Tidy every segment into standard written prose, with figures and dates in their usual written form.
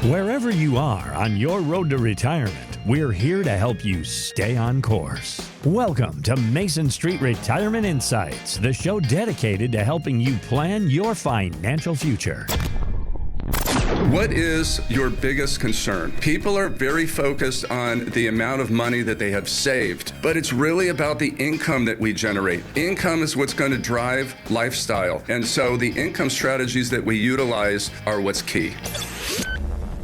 Wherever you are on your road to retirement, we're here to help you stay on course. Welcome to Mason Street Retirement Insights, the show dedicated to helping you plan your financial future. What is your biggest concern? People are very focused on the amount of money that they have saved, but it's really about the income that we generate. Income is what's going to drive lifestyle. And so the income strategies that we utilize are what's key.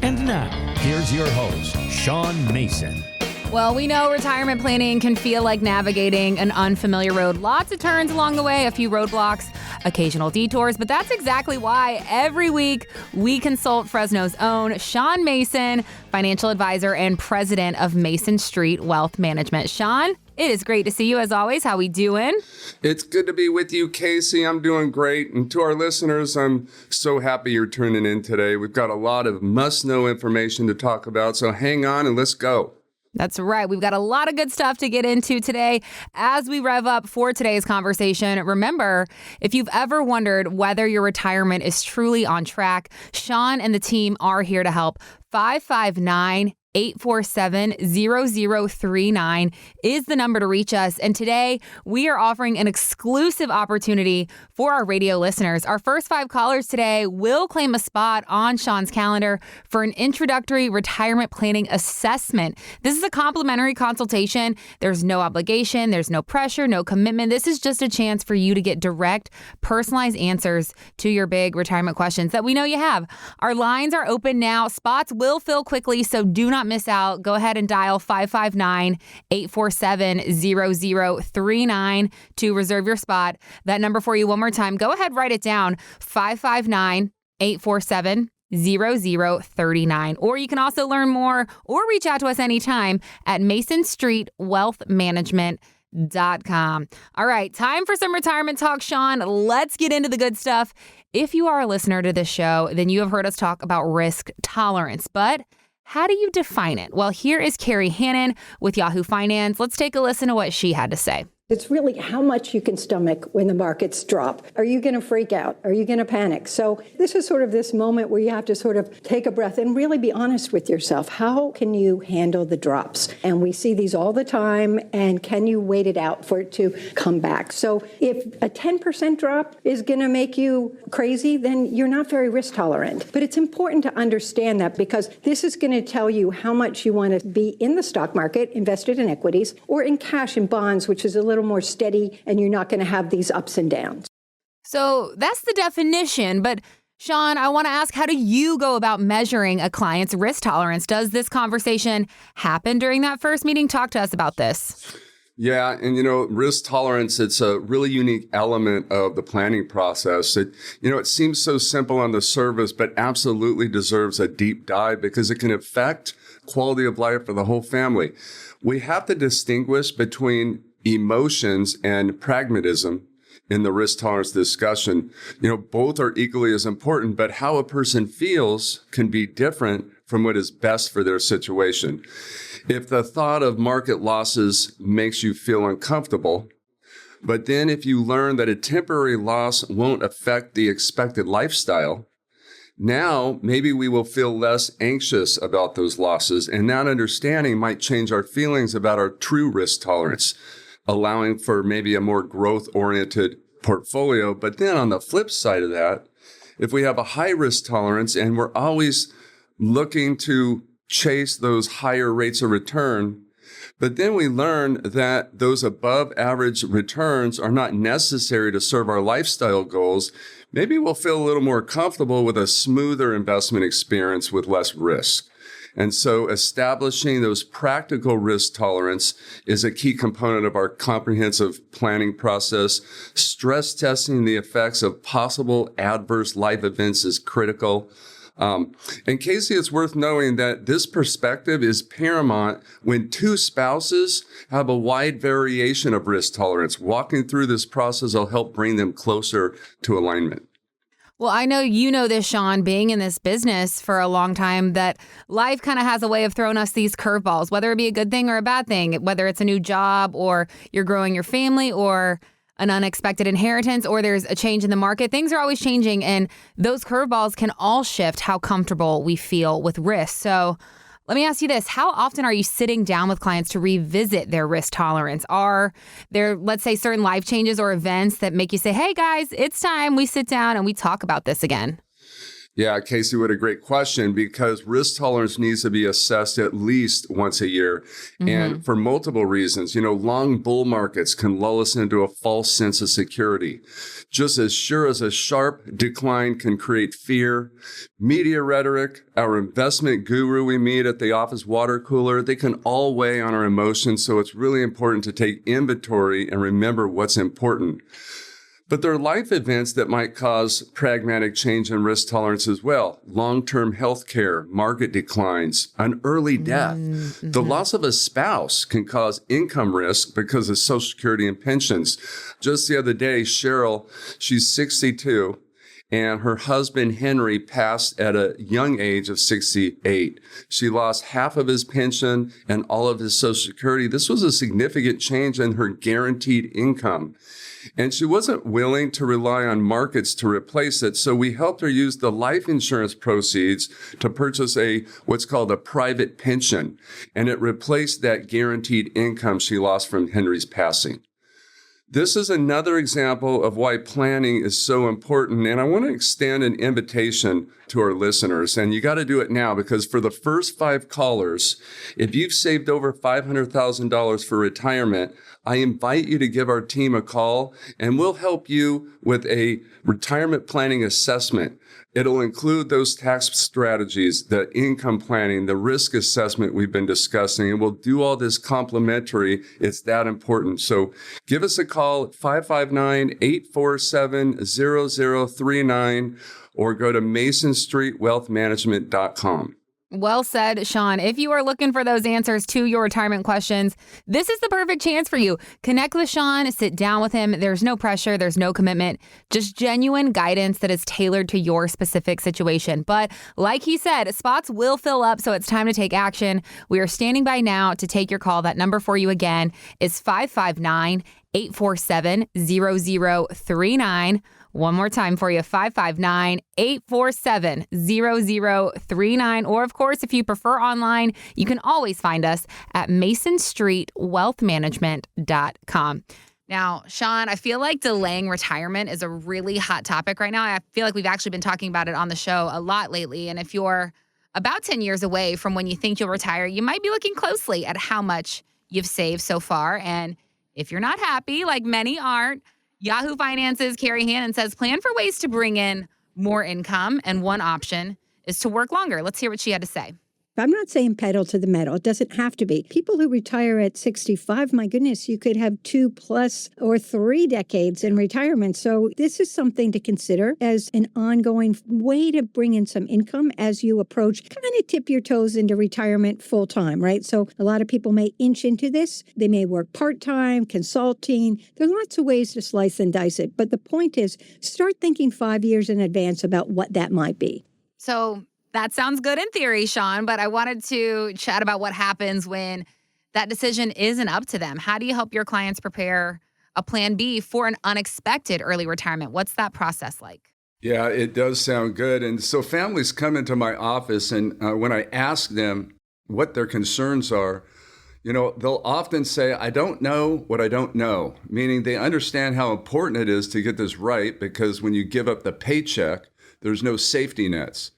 And now, here's your host, Sean Mason. Well, we know retirement planning can feel like navigating an unfamiliar road. Lots of turns along the way, a few roadblocks, occasional detours, but that's exactly why every week we consult Fresno's own Sean Mason, financial advisor and president of Mason Street Wealth Management. Sean, it is great to see you as always. How we doing? It's good to be with you, Casey. I'm doing great. And to our listeners, I'm so happy you're tuning in today. We've got a lot of must-know information to talk about, so hang on and let's go. That's right. We've got a lot of good stuff to get into today. As we rev up for today's conversation, remember, if you've ever wondered whether your retirement is truly on track, Sean and the team are here to help. 559-847-0039 is the number to reach us. And today we are offering an exclusive opportunity for our radio listeners. Our first 5 callers today will claim a spot on Sean's calendar for an introductory retirement planning assessment. This is a complimentary consultation. There's no obligation. There's no pressure, no commitment. This is just a chance for you to get direct, personalized answers to your big retirement questions that we know you have. Our lines are open now. Spots will fill quickly, so do not miss out. Go ahead and dial 559-847-0039 to reserve your spot. That number for you one more time. Go ahead, write it down. 559-847-0039. Or you can also learn more or reach out to us anytime at masonstreetwealthmanagement.com. All right, time for some retirement talk, Sean. Let's get into the good stuff. If you are a listener to this show, then you have heard us talk about risk tolerance, but how do you define it? Well, here is Carrie Hannon with Yahoo Finance. Let's take a listen to what she had to say. It's really how much you can stomach when the markets drop. Are you going to freak out? Are you going to panic? So this is sort of this moment where you have to sort of take a breath and really be honest with yourself. How can you handle the drops? And we see these all the time. And can you wait it out for it to come back? So if a 10% drop is going to make you crazy, then you're not very risk tolerant. But it's important to understand that because this is going to tell you how much you want to be in the stock market, invested in equities, or in cash and bonds, which is a little more steady, and you're not going to have these ups and downs. So that's the definition. But Sean, I want to ask, how do you go about measuring a client's risk tolerance? Does this conversation happen during that first meeting? Talk to us about this. Yeah, and risk tolerance, it's a really unique element of the planning process. It seems so simple on the surface, but absolutely deserves a deep dive because it can affect quality of life for the whole family. We have to distinguish between emotions and pragmatism in the risk tolerance discussion. Both are equally as important, but how a person feels can be different from what is best for their situation. If the thought of market losses makes you feel uncomfortable, but then if you learn that a temporary loss won't affect the expected lifestyle, now maybe we will feel less anxious about those losses, and that understanding might change our feelings about our true risk tolerance, allowing for maybe a more growth-oriented portfolio. But then on the flip side of that, if we have a high risk tolerance and we're always looking to chase those higher rates of return, but then we learn that those above average returns are not necessary to serve our lifestyle goals, maybe we'll feel a little more comfortable with a smoother investment experience with less risk. And so establishing those practical risk tolerance is a key component of our comprehensive planning process. Stress testing the effects of possible adverse life events is critical. And Casey, it's worth knowing that this perspective is paramount when two spouses have a wide variation of risk tolerance. Walking through this process will help bring them closer to alignment. Well, I know you know this, Sean, being in this business for a long time, that life kind of has a way of throwing us these curveballs, whether it be a good thing or a bad thing, whether it's a new job or you're growing your family or an unexpected inheritance or there's a change in the market. Things are always changing, and those curveballs can all shift how comfortable we feel with risk. So let me ask you this. How often are you sitting down with clients to revisit their risk tolerance? Are there, let's say, certain life changes or events that make you say, hey, guys, it's time we sit down and we talk about this again? Yeah, Casey, what a great question, because risk tolerance needs to be assessed at least once a year. And for multiple reasons. Long bull markets can lull us into a false sense of security. Just as sure as a sharp decline can create fear, media rhetoric, our investment guru we meet at the office water cooler, they can all weigh on our emotions. So it's really important to take inventory and remember what's important. But there are life events that might cause pragmatic change in risk tolerance as well. Long-term health care, market declines, an early death. The loss of a spouse can cause income risk because of Social Security and pensions. Just the other day, Cheryl, she's 62, and her husband, Henry, passed at a young age of 68. She lost half of his pension and all of his Social Security. This was a significant change in her guaranteed income. And she wasn't willing to rely on markets to replace it. So we helped her use the life insurance proceeds to purchase what's called a private pension. And it replaced that guaranteed income she lost from Henry's passing. This is another example of why planning is so important. And I want to extend an invitation to our listeners. And you got to do it now, because for the first 5 callers, if you've saved over $500,000 for retirement, I invite you to give our team a call, and we'll help you with a retirement planning assessment. It'll include those tax strategies, the income planning, the risk assessment we've been discussing, and we'll do all this complimentary. It's that important. So give us a call at 559-847-0039 or go to masonstreetwealthmanagement.com. Well said, Sean. If you are looking for those answers to your retirement questions, this is the perfect chance for you. Connect with Sean, sit down with him. There's no pressure. There's no commitment, just genuine guidance that is tailored to your specific situation. But like he said, spots will fill up, so it's time to take action. We are standing by now to take your call. That number for you again is 559-847-0039. One more time for you, 559-847-0039. Or, of course, if you prefer online, you can always find us at masonstreetwealthmanagement.com. Now, Sean, I feel like delaying retirement is a really hot topic right now. I feel like we've actually been talking about it on the show a lot lately. And if you're about 10 years away from when you think you'll retire, you might be looking closely at how much you've saved so far. And if you're not happy, like many aren't, Yahoo Finance's Carrie Hannon says, plan for ways to bring in more income. And one option is to work longer. Let's hear what she had to say. I'm not saying pedal to the metal. It doesn't have to be. People who retire at 65, my goodness, you could have 2+ or 3 decades in retirement. So this is something to consider as an ongoing way to bring in some income as you approach, kind of tip your toes into retirement full time, right? So a lot of people may inch into this. They may work part-time, consulting. There's lots of ways to slice and dice it. But the point is, start thinking 5 years in advance about what that might be. So that sounds good in theory, Sean, but I wanted to chat about what happens when that decision isn't up to them. How do you help your clients prepare a plan B for an unexpected early retirement? What's that process like? Yeah, it does sound good. And so families come into my office, and when I ask them what their concerns are, they'll often say, I don't know what I don't know, meaning they understand how important it is to get this right, because when you give up the paycheck, there's no safety nets.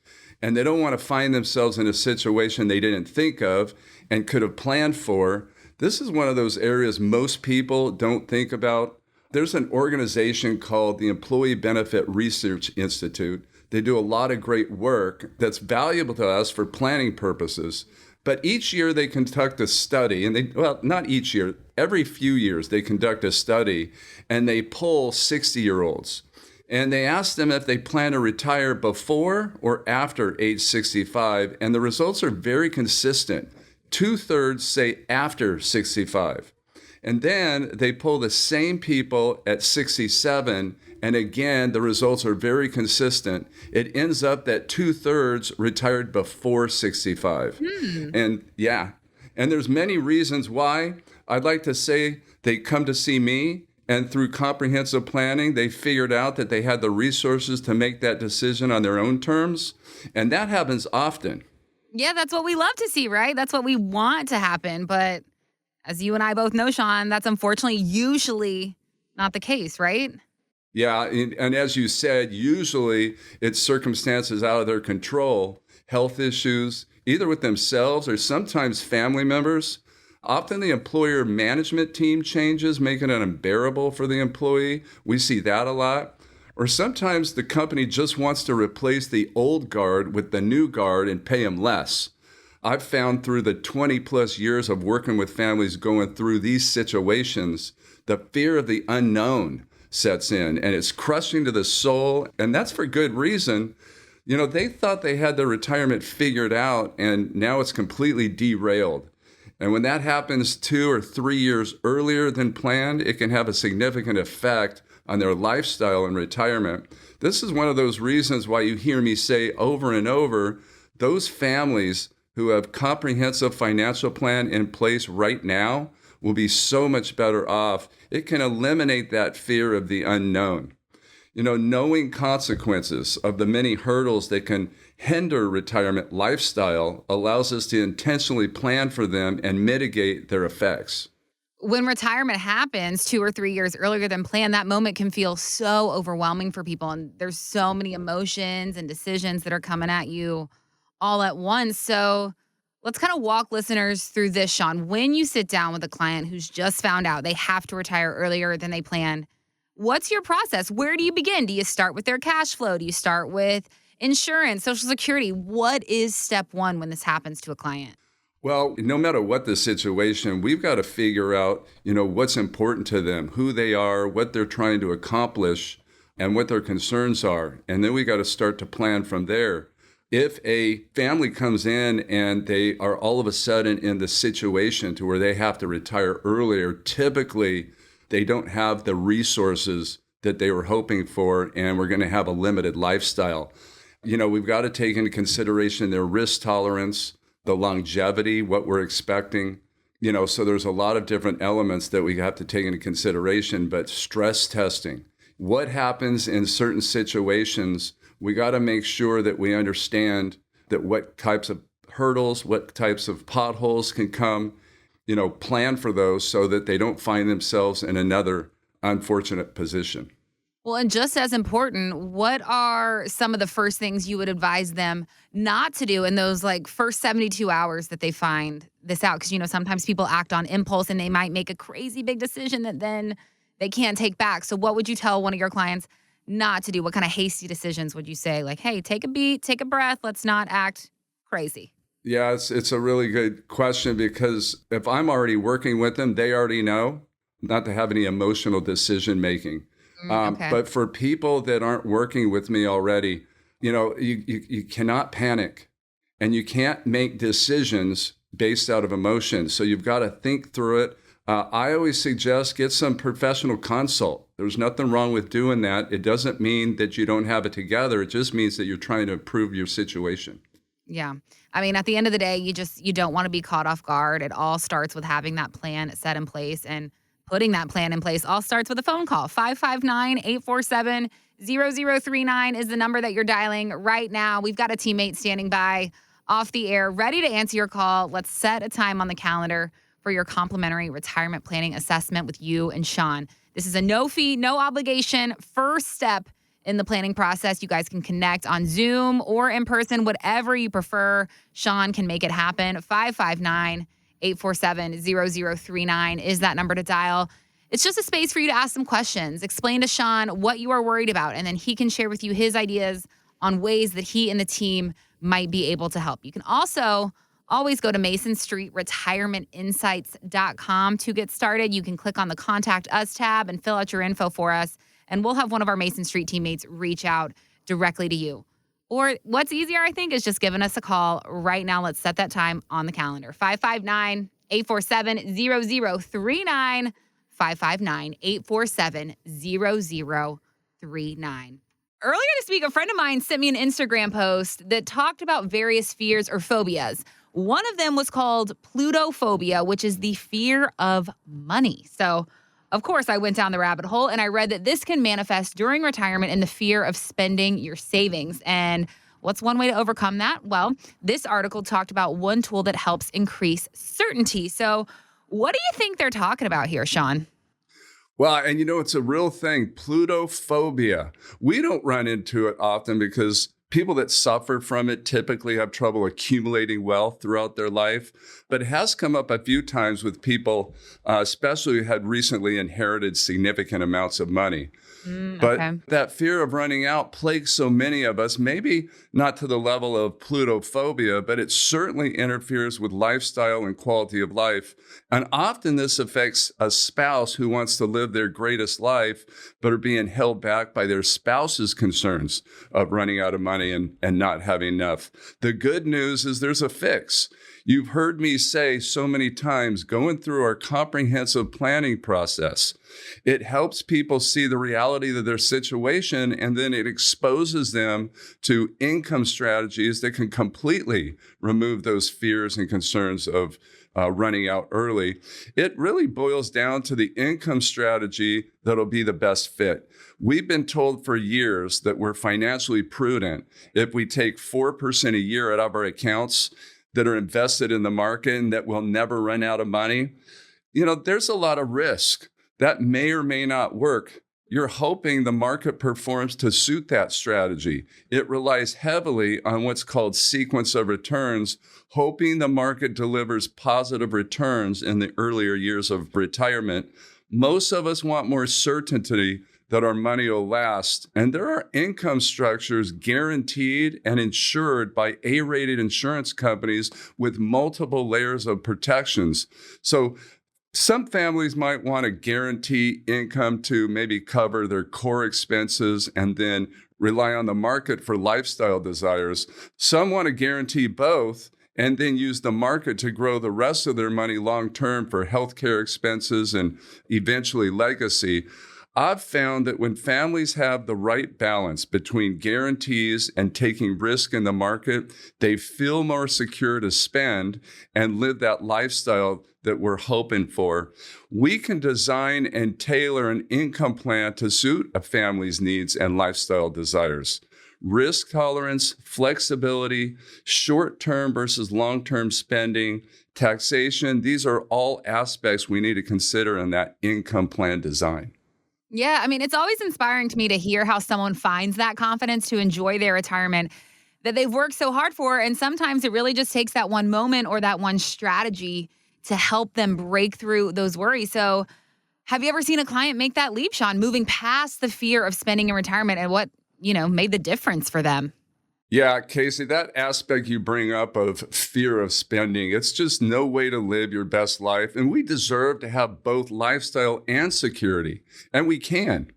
And they don't want to find themselves in a situation they didn't think of and could have planned for. This is one of those areas most people don't think about. There's an organization called the Employee Benefit Research Institute. They do a lot of great work that's valuable to us for planning purposes. But each year they conduct a study, and not each year, every few years they conduct a study, and they poll 60-year-olds. And they asked them if they plan to retire before or after age 65, and the results are very consistent. 2/3 say after 65. And then they poll the same people at 67, and again, the results are very consistent. It ends up that 2/3 retired before 65. And there's many reasons why. I'd like to say they come to see me, And through comprehensive planning, they figured out that they had the resources to make that decision on their own terms. And that happens often. Yeah, that's what we love to see, right? That's what we want to happen. But as you and I both know, Sean, that's unfortunately usually not the case, right? Yeah, and as you said, usually it's circumstances out of their control, health issues, either with themselves or sometimes family members. Often the employer management team changes, making it unbearable for the employee. We see that a lot. Or sometimes the company just wants to replace the old guard with the new guard and pay them less. I've found through the 20 plus years of working with families going through these situations, the fear of the unknown sets in, and it's crushing to the soul, and that's for good reason. You know, they thought they had their retirement figured out, and now it's completely derailed. And when that happens 2 or 3 years earlier than planned, it can have a significant effect on their lifestyle in retirement. This is one of those reasons why you hear me say over and over, those families who have comprehensive financial plan in place right now will be so much better off. It can eliminate that fear of the unknown. You know, knowing consequences of the many hurdles that can hinder retirement lifestyle allows us to intentionally plan for them and mitigate their effects. When retirement happens 2 or 3 years earlier than planned, that moment can feel so overwhelming for people. And there's so many emotions and decisions that are coming at you all at once. So let's kind of walk listeners through this, Sean. When you sit down with a client who's just found out they have to retire earlier than they planned, what's your process? Where do you begin? Do you start with their cash flow? Do you start with insurance, Social Security? What is step one when this happens to a client? Well, no matter what the situation, we've got to figure out, what's important to them, who they are, what they're trying to accomplish, and what their concerns are. And then we got to start to plan from there. If a family comes in and they are all of a sudden in the situation to where they have to retire earlier, typically they don't have the resources that they were hoping for, and we're going to have a limited lifestyle. We've got to take into consideration their risk tolerance, the longevity, what we're expecting. So there's a lot of different elements that we have to take into consideration, but stress testing. What happens in certain situations? We got to make sure that we understand that what types of hurdles, what types of potholes can come, plan for those so that they don't find themselves in another unfortunate position. Well, and just as important, what are some of the first things you would advise them not to do in those first 72 hours that they find this out? Because, sometimes people act on impulse and they might make a crazy big decision that then they can't take back. So what would you tell one of your clients not to do? What kind of hasty decisions would you say? Hey, take a beat, take a breath. Let's not act crazy. Yeah, it's a really good question, because if I'm already working with them, they already know not to have any emotional decision making. Okay. But for people that aren't working with me already, you cannot panic, and you can't make decisions based out of emotion. So you've got to think through it. I always suggest get some professional consult. There's nothing wrong with doing that. It doesn't mean that you don't have it together. It just means that you're trying to improve your situation. Yeah. I mean, at the end of the day, you don't want to be caught off guard. It all starts with having that plan set in place, and putting that plan in place all starts with a phone call. 559-847-0039 is the number that you're dialing right now. We've got a teammate standing by off the air, ready to answer your call. Let's set a time on the calendar for your complimentary retirement planning assessment with you and Sean. This is a no fee, no obligation first step in the planning process. You guys can connect on Zoom or in person, whatever you prefer. Sean can make it happen. 559-847-0039 is that number to dial. It's just a space for you to ask some questions, explain to Sean what you are worried about, and then he can share with you his ideas on ways that he and the team might be able to help. You can also always go to MasonStreetRetirementInsights.com to get started. You can click on the Contact Us tab and fill out your info for us, and we'll have one of our Mason Street teammates reach out directly to you. Or what's easier, I think, is just giving us a call right now. Let's set that time on the calendar. 559-847-0039. 559-847-0039. Earlier this week, a friend of mine sent me an Instagram post that talked about various fears or phobias. One of them was called Plutophobia, which is the fear of money. So Of course, I went down the rabbit hole and I read that this can manifest during retirement in the fear of spending your savings. And what's one way to overcome that? Well, this article talked about one tool that helps increase certainty. So, what do you think they're talking about here, Sean? Well, and it's a real thing, Plutophobia. We don't run into it often because people that suffer from it typically have trouble accumulating wealth throughout their life, but it has come up a few times with people, especially who had recently inherited significant amounts of money. But that fear of running out plagues so many of us, maybe not to the level of Plutophobia, but it certainly interferes with lifestyle and quality of life. And often this affects a spouse who wants to live their greatest life, but are being held back by their spouse's concerns of running out of money and not having enough. The good news is there's a fix. You've heard me say so many times, going through our comprehensive planning process, it helps people see the reality of their situation, and then it exposes them to income strategies that can completely remove those fears and concerns of running out early. It really boils down to the income strategy that'll be the best fit. We've been told for years that we're financially prudent if we take 4% a year out of our accounts that are invested in the market and that will never run out of money. There's a lot of risk. That may or may not work. You're hoping the market performs to suit that strategy. It relies heavily on what's called sequence of returns, hoping the market delivers positive returns in the earlier years of retirement. Most of us want more certainty that our money will last. And there are income structures guaranteed and insured by A-rated insurance companies with multiple layers of protections. So some families might want to guarantee income to maybe cover their core expenses and then rely on the market for lifestyle desires. Some want to guarantee both and then use the market to grow the rest of their money long-term for healthcare expenses and eventually legacy. I've found that when families have the right balance between guarantees and taking risk in the market, they feel more secure to spend and live that lifestyle that we're hoping for. We can design and tailor an income plan to suit a family's needs and lifestyle desires. Risk tolerance, flexibility, short-term versus long-term spending, taxation, these are all aspects we need to consider in that income plan design. Yeah, I mean, it's always inspiring to me to hear how someone finds that confidence to enjoy their retirement that they've worked so hard for. And sometimes it really just takes that one moment or that one strategy to help them break through those worries. So have you ever seen a client make that leap, Sean, moving past the fear of spending in retirement and what, made the difference for them? Yeah, Casey, that aspect you bring up of fear of spending, it's just no way to live your best life. And we deserve to have both lifestyle and security. And we can.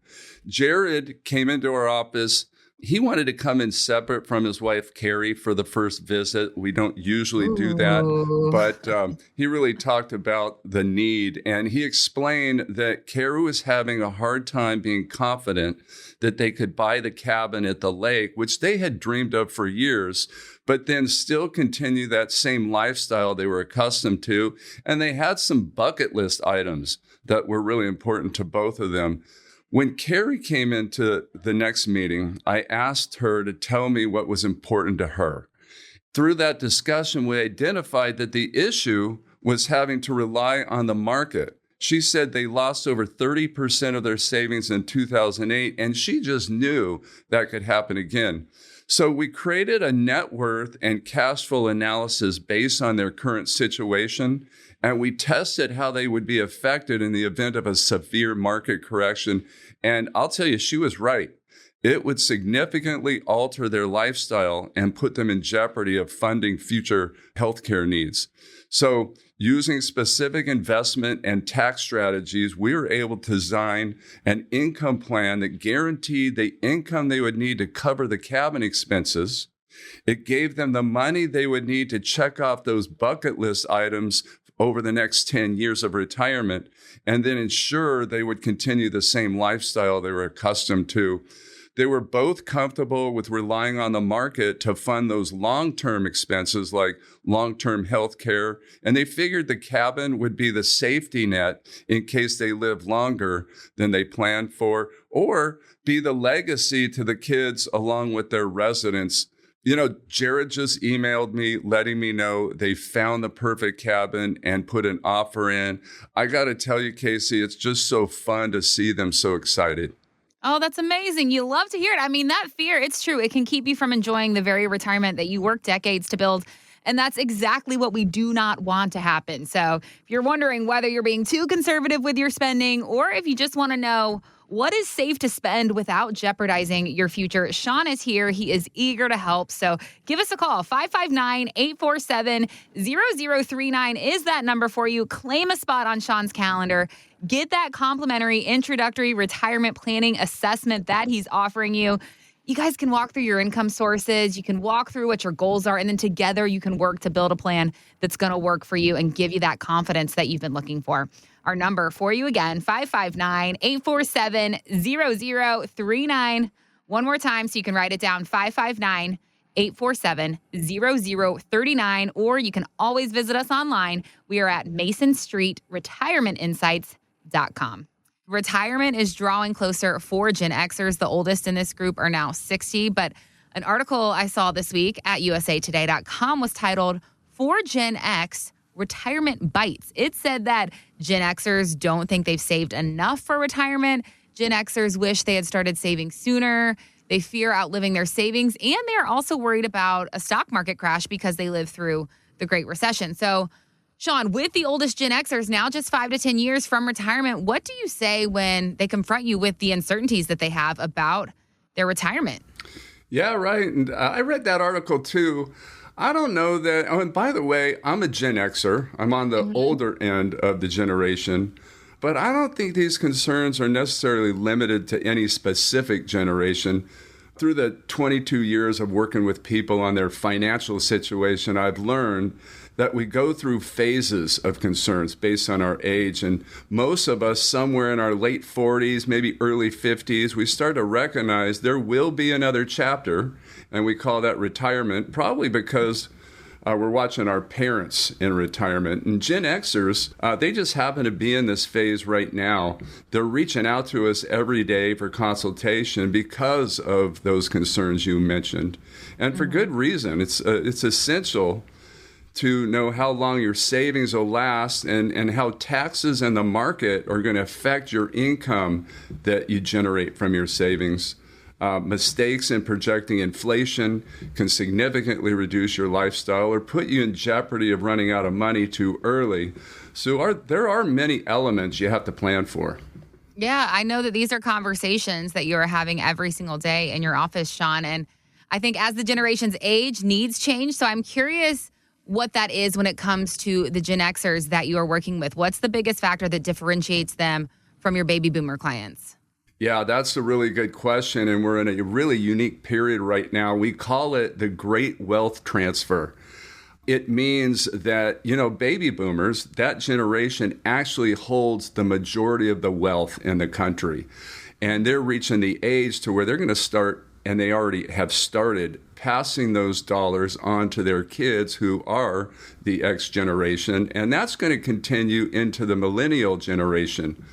Jared came into our office. He wanted to come in separate from his wife, Carrie, for the first visit. We don't usually do that, but he really talked about the need. And he explained that Carrie was having a hard time being confident that they could buy the cabin at the lake, which they had dreamed of for years, but then still continue that same lifestyle they were accustomed to. And they had some bucket list items that were really important to both of them. When Carrie came into the next meeting, I asked her to tell me what was important to her. Through that discussion, we identified that the issue was having to rely on the market. She said they lost over 30% of their savings in 2008, and she just knew that could happen again. So we created a net worth and cash flow analysis based on their current situation, and we tested how they would be affected in the event of a severe market correction. And I'll tell you, she was right. It would significantly alter their lifestyle and put them in jeopardy of funding future healthcare needs. So using specific investment and tax strategies, we were able to design an income plan that guaranteed the income they would need to cover the cabin expenses. It gave them the money they would need to check off those bucket list items over the next 10 years of retirement, and then ensure they would continue the same lifestyle they were accustomed to. They were both comfortable with relying on the market to fund those long-term expenses like long-term health care. And they figured the cabin would be the safety net in case they live longer than they planned for, or be the legacy to the kids along with their residents. Jared just emailed me letting me know they found the perfect cabin and put an offer in. I got to tell you, Casey, it's just so fun to see them so excited. Oh, that's amazing. You love to hear it. I mean, that fear, it's true. It can keep you from enjoying the very retirement that you worked decades to build. And that's exactly what we do not want to happen. So if you're wondering whether you're being too conservative with your spending, or if you just want to know what is safe to spend without jeopardizing your future, Sean is here. He is eager to help. So give us a call. 559-847-0039 is that number for you. Claim a spot on Sean's calendar. Get that complimentary introductory retirement planning assessment that he's offering you. You guys can walk through your income sources. You can walk through what your goals are. And then together you can work to build a plan that's going to work for you and give you that confidence that you've been looking for. Our number for you again, 559-847-0039. One more time so you can write it down, 559-847-0039. Or you can always visit us online. We are at MasonStreetRetirementInsights.com. Retirement is drawing closer for Gen Xers. The oldest in this group are now 60. But an article I saw this week at usatoday.com was titled, For Gen X, Retirement Bites. It said that Gen Xers don't think they've saved enough for retirement. Gen Xers wish they had started saving sooner. They fear outliving their savings. And they're also worried about a stock market crash because they lived through the Great Recession. So, Sean, with the oldest Gen Xers now just 5 to 10 years from retirement, what do you say when they confront you with the uncertainties that they have about their retirement? Yeah, right. And I read that article too. I don't know that. Oh, and by the way, I'm a Gen Xer. I'm on the older end of the generation. But I don't think these concerns are necessarily limited to any specific generation. Through the 22 years of working with people on their financial situation, I've learned that we go through phases of concerns based on our age. And most of us, somewhere in our late 40s, maybe early 50s, we start to recognize there will be another chapter. And we call that retirement, probably because we're watching our parents in retirement. And Gen Xers, they just happen to be in this phase right now. They're reaching out to us every day for consultation because of those concerns you mentioned. And for good reason. It's essential to know how long your savings will last and how taxes and the market are going to affect your income that you generate from your savings. Mistakes in projecting inflation can significantly reduce your lifestyle or put you in jeopardy of running out of money too early. So there are many elements you have to plan for. Yeah, I know that these are conversations that you're having every single day in your office, Sean. And I think as the generations age, needs change. So I'm curious what that is when it comes to the Gen Xers that you are working with. What's the biggest factor that differentiates them from your baby boomer clients? Yeah, that's a really good question. And we're in a really unique period right now. We call it the Great Wealth Transfer. It means that, baby boomers, that generation actually holds the majority of the wealth in the country. And they're reaching the age to where they're going to start, and they already have started, passing those dollars on to their kids who are the X generation. And that's going to continue into the millennial generation.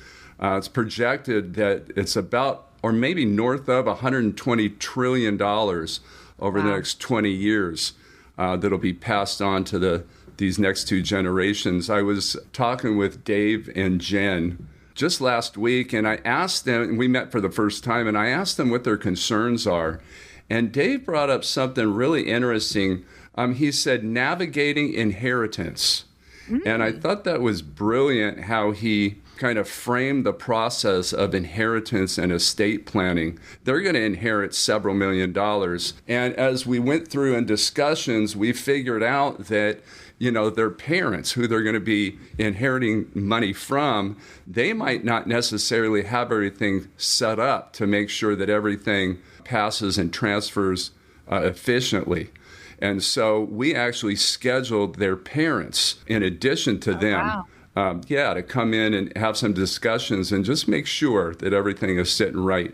It's projected that it's about, or maybe north of $120 trillion over the next 20 years that'll be passed on to these next two generations. I was talking with Dave and Jen just last week, and I asked them, and we met for the first time, and I asked them what their concerns are. And Dave brought up something really interesting. He said, navigating inheritance. And I thought that was brilliant how he kind of framed the process of inheritance and estate planning. They're going to inherit several $1 million. And as we went through in discussions, we figured out that, their parents, who they're going to be inheriting money from, they might not necessarily have everything set up to make sure that everything passes and transfers efficiently. And so we actually scheduled their parents in addition to them. Wow. To come in and have some discussions and just make sure that everything is sitting right.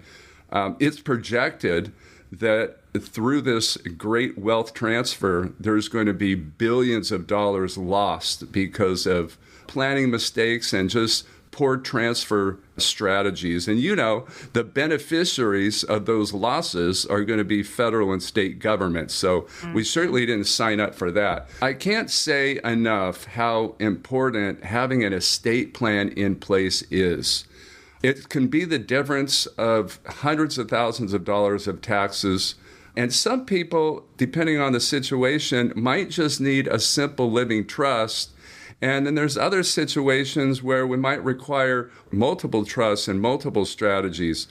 It's projected that through this great wealth transfer, there's going to be billions of dollars lost because of planning mistakes and just poor transfer strategies. And the beneficiaries of those losses are going to be federal and state governments. So we certainly didn't sign up for that. I can't say enough how important having an estate plan in place is. It can be the difference of hundreds of thousands of dollars of taxes. And some people, depending on the situation, might just need a simple living trust. And then there's other situations where we might require multiple trusts and multiple strategies.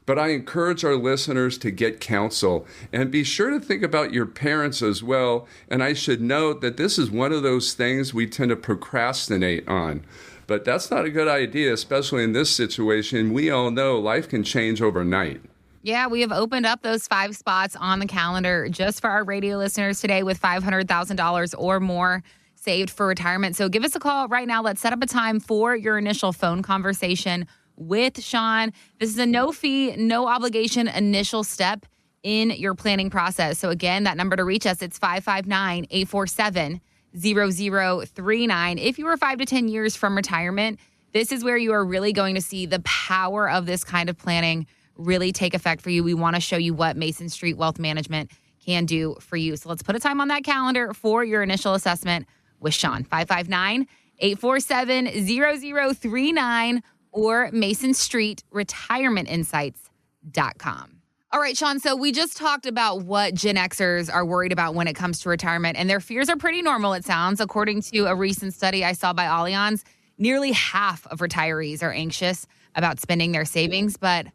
But I encourage our listeners to get counsel and be sure to think about your parents as well. And I should note that this is one of those things we tend to procrastinate on. But that's not a good idea, especially in this situation. We all know life can change overnight. Yeah, we have opened up those 5 spots on the calendar just for our radio listeners today with $500,000 or more saved for retirement. So give us a call right now. Let's set up a time for your initial phone conversation with Sean. This is a no-fee, no obligation initial step in your planning process. So again, that number to reach us, it's 559-847-0039. If you are 5 to 10 years from retirement, this is where you are really going to see the power of this kind of planning really take effect for you. We want to show you what Mason Street Wealth Management can do for you. So let's put a time on that calendar for your initial assessment with Sean. 559-847-0039 or MasonStreetRetirementInsights.com. All right, Sean, so we just talked about what Gen Xers are worried about when it comes to retirement, and their fears are pretty normal, it sounds. According to a recent study I saw by Allianz, nearly half of retirees are anxious about spending their savings. But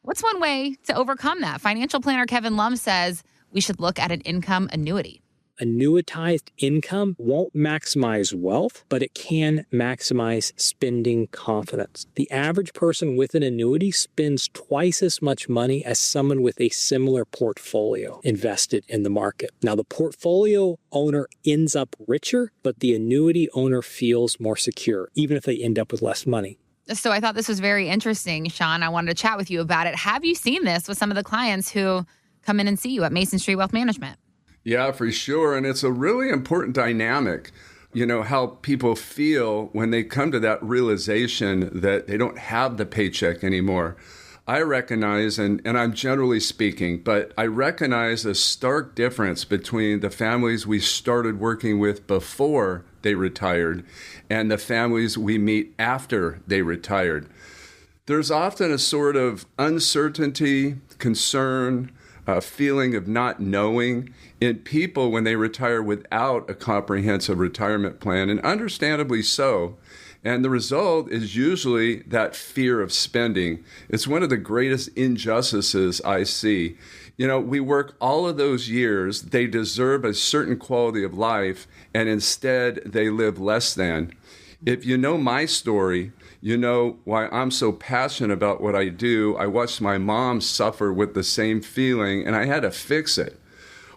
what's one way to overcome that? Financial planner Kevin Lum says we should look at an income annuity. Annuitized income won't maximize wealth, but it can maximize spending confidence. The average person with an annuity spends twice as much money as someone with a similar portfolio invested in the market. Now, the portfolio owner ends up richer, but the annuity owner feels more secure, even if they end up with less money. So I thought this was very interesting, Sean. I wanted to chat with you about it. Have you seen this with some of the clients who come in and see you at Mason Street Wealth Management? Yeah, for sure. And it's a really important dynamic, how people feel when they come to that realization that they don't have the paycheck anymore. I recognize, and I'm generally speaking, but I recognize a stark difference between the families we started working with before they retired and the families we meet after they retired. There's often a sort of uncertainty, concern, a feeling of not knowing in people when they retire without a comprehensive retirement plan, and understandably so. And the result is usually that fear of spending. It's one of the greatest injustices I see. We work all of those years, they deserve a certain quality of life, and instead they live less than. If you know my story, you know why I'm so passionate about what I do. I watched my mom suffer with the same feeling, and I had to fix it.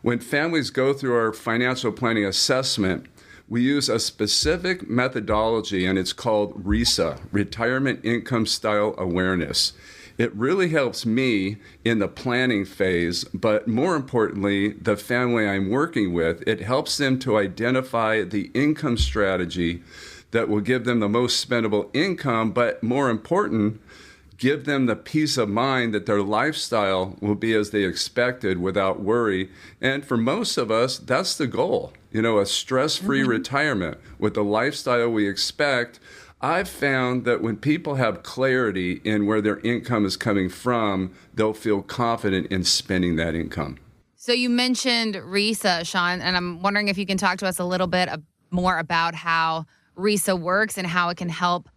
When families go through our financial planning assessment, we use a specific methodology, and it's called RISA, Retirement Income Style Awareness. It really helps me in the planning phase, but more importantly, the family I'm working with, it helps them to identify the income strategy that will give them the most spendable income, but more important, give them the peace of mind that their lifestyle will be as they expected without worry. And for most of us, that's the goal. A stress-free retirement with the lifestyle we expect. I've found that when people have clarity in where their income is coming from, they'll feel confident in spending that income. So you mentioned RISA, Sean, and I'm wondering if you can talk to us a little bit more about how RISA works and how it can help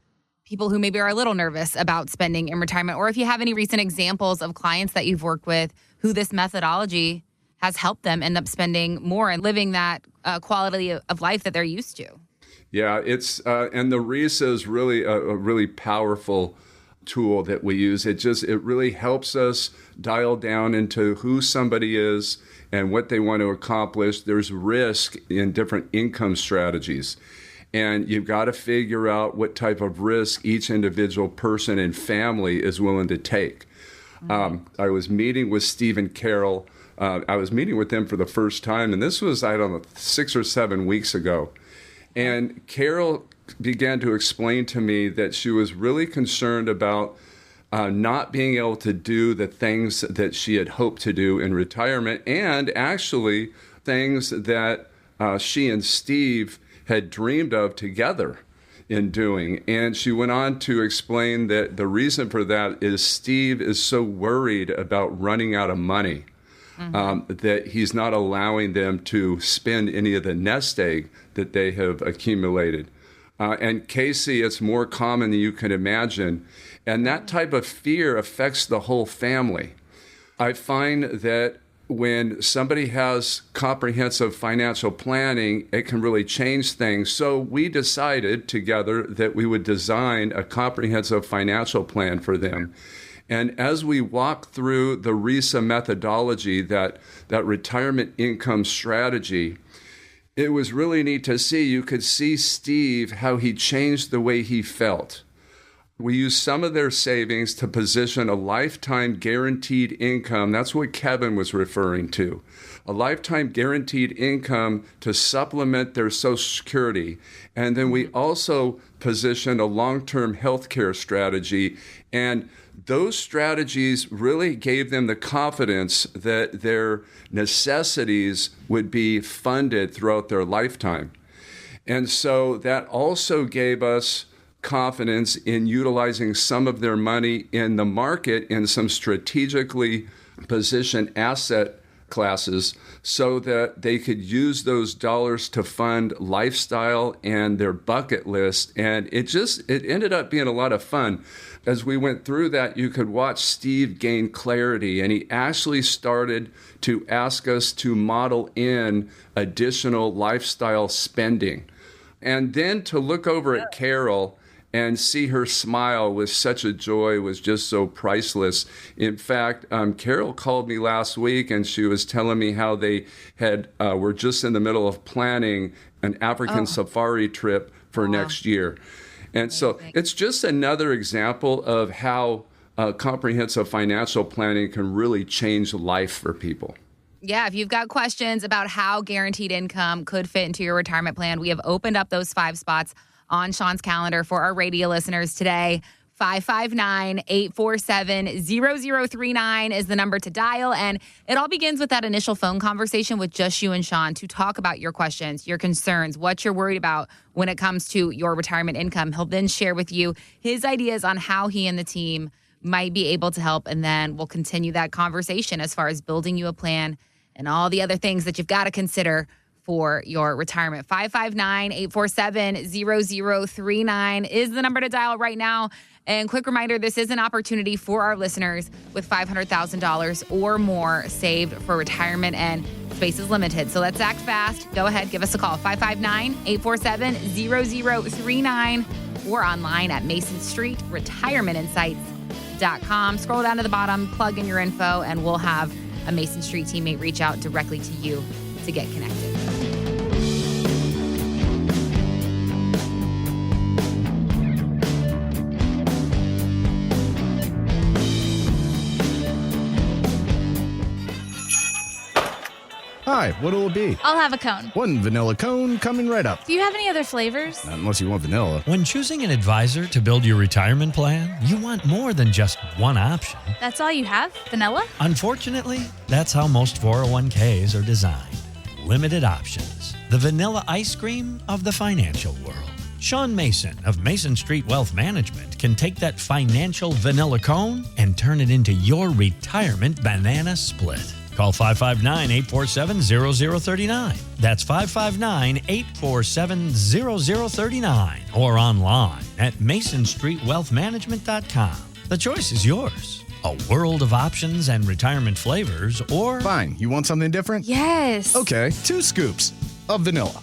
people who maybe are a little nervous about spending in retirement, or if you have any recent examples of clients that you've worked with who this methodology has helped them end up spending more and living that quality of life that they're used to. Yeah, it's and the RISA is really a really powerful tool that we use. It really helps us dial down into who somebody is and what they want to accomplish. There's risk in different income strategies. And you've got to figure out what type of risk each individual person and family is willing to take. I was meeting with Steve and Carol. I was meeting with them for the first time, and this was, I don't know, 6 or 7 weeks ago. And Carol began to explain to me that she was really concerned about not being able to do the things that she had hoped to do in retirement, and actually things that she and Steve had dreamed of together in doing. And she went on to explain that the reason for that is Steve is so worried about running out of money. That he's not allowing them to spend any of the nest egg that they have accumulated. And Casey, it's more common than you can imagine. And that type of fear affects the whole family. I find that when somebody has comprehensive financial planning, it can really change things. So we decided together that we would design a comprehensive financial plan for them. And as we walk through the RISA methodology, that retirement income strategy, it was really neat to see. You could see Steve, how he changed the way he felt. We used some of their savings to position a lifetime guaranteed income. That's what Kevin was referring to. A lifetime guaranteed income to supplement their Social Security. And then we also positioned a long-term health care strategy. And those strategies really gave them the confidence that their necessities would be funded throughout their lifetime. And so that also gave us confidence in utilizing some of their money in the market in some strategically positioned asset classes so that they could use those dollars to fund lifestyle and their bucket list. And it ended up being a lot of fun. As we went through that, you could watch Steve gain clarity, and he actually started to ask us to model in additional lifestyle spending. And then to look over at Carol and see her smile with such a joy was just so priceless. In fact, Carol called me last week, and she was telling me how they were just in the middle of planning an African safari trip for next year. And so it's just another example of how comprehensive financial planning can really change life for people. Yeah, if you've got questions about how guaranteed income could fit into your retirement plan, we have opened up those 5 spots on Sean's calendar for our radio listeners today. 559-847-0039 is the number to dial. And it all begins with that initial phone conversation with just you and Sean to talk about your questions, your concerns, what you're worried about when it comes to your retirement income. He'll then share with you his ideas on how he and the team might be able to help. And then we'll continue that conversation as far as building you a plan and all the other things that you've got to consider for your retirement. 559-847-0039 is the number to dial right now. And quick reminder, this is an opportunity for our listeners with $500,000 or more saved for retirement, and space is limited. So let's act fast. Go ahead, give us a call, 559-847-0039, or online at MasonStreetRetirementInsights.com. Scroll down to the bottom, plug in your info, and we'll have a Mason Street teammate reach out directly to you to get connected. Hi, what'll it be? I'll have a cone. One vanilla cone coming right up. Do you have any other flavors? Not unless you want vanilla. When choosing an advisor to build your retirement plan, you want more than just one option. That's all you have? Vanilla? Unfortunately, that's how most 401ks are designed. Limited options. The vanilla ice cream of the financial world. Sean Mason of Mason Street Wealth Management can take that financial vanilla cone and turn it into your retirement banana split. Call 559-847-0039. That's 559-847-0039 or online at masonstreetwealthmanagement.com. The choice is yours. A world of options and retirement flavors, or... Fine, you want something different? Yes. Okay, 2 scoops of vanilla.